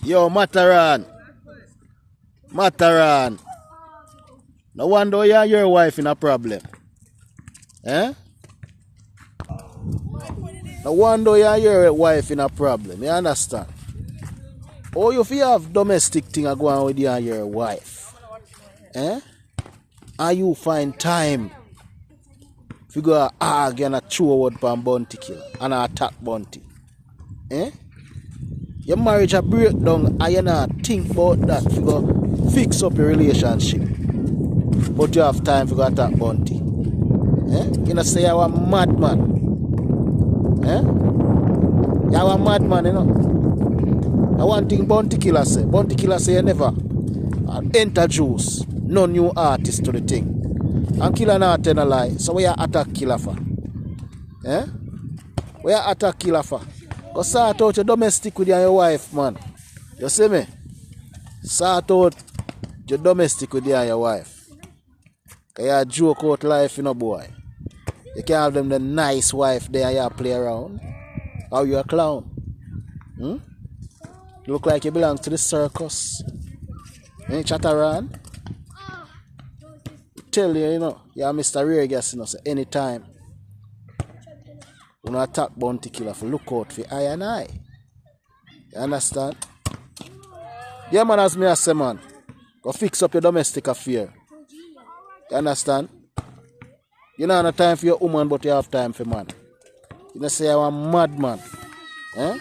Yo, Matterhorn. Matterhorn. No wonder you and your wife in a problem. Eh? No wonder you and your wife in a problem. You understand? Or if you have domestic thing going on with you and your wife. Eh? And you find time if you go argue and a chew word for bounty killer and attack bounty. Eh? Your marriage a breakdown and you not think about that if you go fix up your relationship. But you have time to go attack bounty. Eh? You know say you're a madman. Eh? You're a madman, you know. And one thing bounty killer say you never introduce no new artist to the thing. And killer not tell a lie. So we are attack killer for? Eh? We are attack killer for? Go sort out your domestic with you and your wife, man. You see me? Sort out your domestic with you and your wife. Cause you joke out life, you know, boy. You can't have them the nice wife there and you play around. How you a clown? Hmm? You look like you belong to the circus. You ain't chat around. Tell you, you know, you're Mr. Reggae, you know, so anytime you attack bounty killer for look out for I and I. You understand? Yeah, man, as me I say, man, go fix up your domestic affair. You understand? You don't have time for your woman, but you have time for man. You know, say you're a madman. Eh?